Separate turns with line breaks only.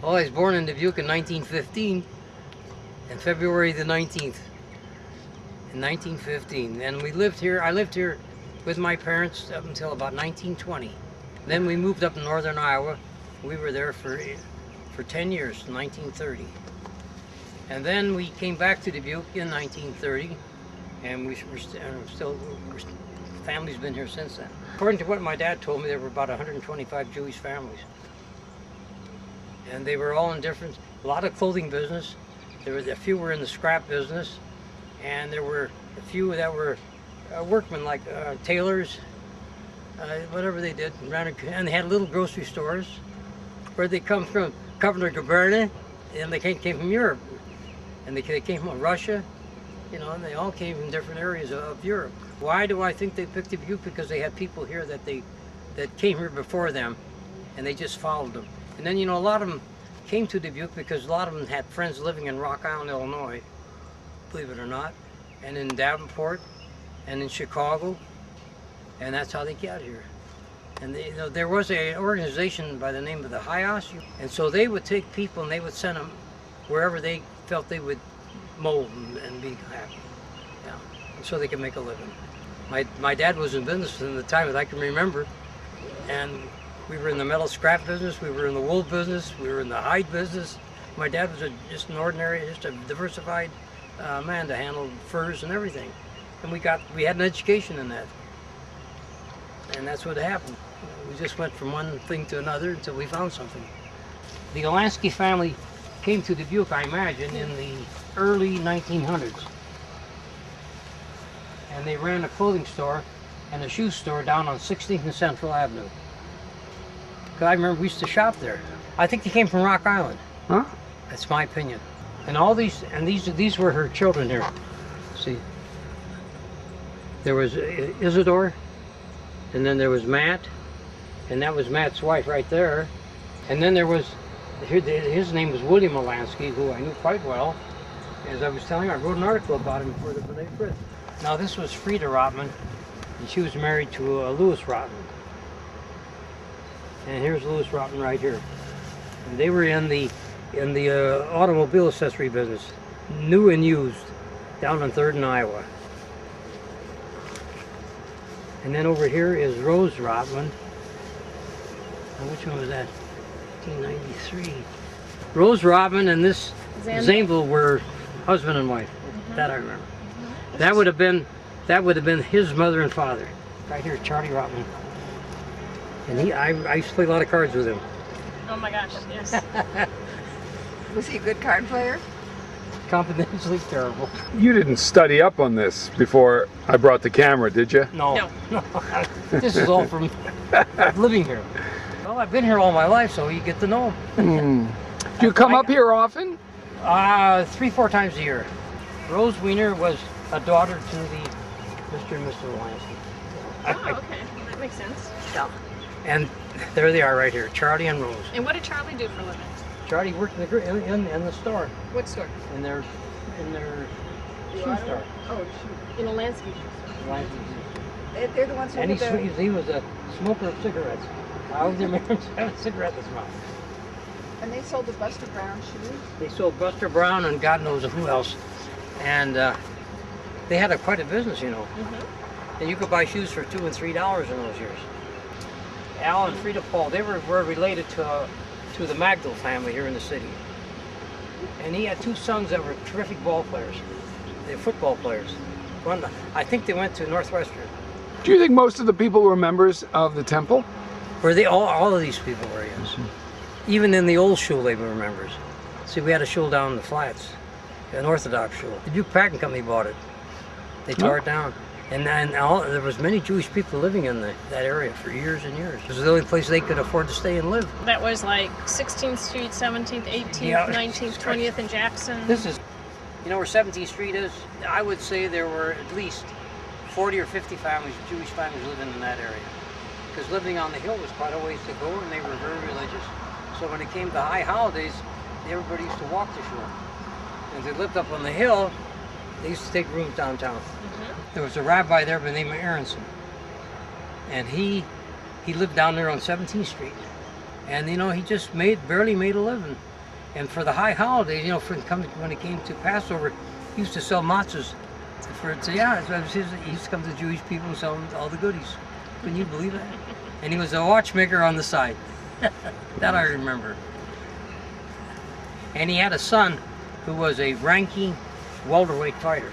Well, I was born in Dubuque in 1915, and February the 19th, in 1915. And we lived here, I lived here with my parents up until about 1920. Then we moved up to northern Iowa. We were there for 10 years, 1930. And then we came back to Dubuque in 1930, and family's been here since then. According to what my dad told me, there were about 125 Jewish families. And they were all in different, a lot of clothing business. There were a few were in the scrap business, and there were a few that were workmen, like tailors, whatever they did. And they had little grocery stores. Where they come from, Governor Gaberna, and they came from Europe. And they came from Russia, you know, and they all came from different areas of Europe. Why do I think they picked Dubuque? Because they had people here that came here before them, and they just followed them. And then, you know, a lot of them came to Dubuque because a lot of them had friends living in Rock Island, Illinois, believe it or not, and in Davenport, and in Chicago, and that's how they got here. And they, you know, there was an organization by the name of the Hayas, and so they would take people and they would send them wherever they felt they would mold and be happy, yeah, and so they could make a living. My dad was in business from the time that I can remember, and we were in the metal scrap business, we were in the wool business, we were in the hide business. My dad was just an ordinary, just a diversified man to handle furs and everything. And we had an education in that. And that's what happened. We just went from one thing to another until we found something. The Olansky family came to Dubuque, I imagine, in the early 1900s. And they ran a clothing store and a shoe store down on 16th and Central Avenue. Because I remember we used to shop there. I think they came from Rock Island.
Huh?
That's my opinion. And all these, and these were her children here. See, there was Isidore, and then there was Matt, and that was Matt's wife right there. And then there was, his name was William Olansky, who I knew quite well. As I was telling you, I wrote an article about him for the B'nai B'rith. Now this was Frida Rotman, and she was married to Louis Rotman. And here's Louis Rotman right here. And they were in the automobile accessory business, new and used, down on 3rd and Iowa. And then over here is Rose Rotman. Now, which one was that? 1993. Rose Rotman and this Zainville were husband and wife. That I remember. That would have been his mother and father. Right here, Charlie Rotman. And I used to play a lot of cards with him.
Oh my gosh, yes.
Was he a good card player?
Confidentially terrible.
You didn't study up on this before I brought the camera, did you?
No. This is all from living here. Well, I've been here all my life, so you get to know him.
Do you come up here often?
3-4 times a year. Rose Wiener was a daughter to the Mr. and Mrs. Olansky.
Oh, okay. That makes sense.
Yeah. And there they are right here, Charlie and Rose.
And what did Charlie do for a living?
Charlie worked in the store.
What store?
In their shoe store.
Oh, shoot. In a landscape store.
They're the ones who
And
did
he was a smoker of cigarettes. I always remember having a cigarette in his mouth.
And they sold the Buster Brown shoes.
They sold Buster Brown and God knows who else. And they had quite a business, you know. And you could buy shoes for $2 and $3 in those years. Al and Frida Paul, they were related to the Magdal family here in the city. And he had 2 sons that were terrific ball players. They're football players. One, I think they went to Northwestern.
Do you think most of the people were members of the temple?
Were they all of these people were, yes. Even in the old shul they were members. See, we had a shul down in the flats, an Orthodox shul. The Duke Packing Company bought it. They tore it down. And there was many Jewish people living in that area for years and years. It was the only place they could afford to stay and live.
That was like 16th Street, 17th, 18th,
Yeah.
19th, 20th, and Jackson.
This is, you know where 17th Street is? I would say there were at least 40 or 50 families, Jewish families living in that area. Because living on the hill was quite a ways to go, and they were very religious. So when it came to high holidays, everybody used to walk to shul. And if they lived up on the hill, they used to take rooms downtown. There was a rabbi there by the name of Aronson, and he lived down there on 17th Street, and you know, he just barely made a living. And for the high holidays, you know, when it came to Passover, he used to sell matzahs. He used to come to Jewish people and sell them all the goodies. Can you believe that? And he was a watchmaker on the side. That I remember. And he had a son who was a ranking welterweight fighter.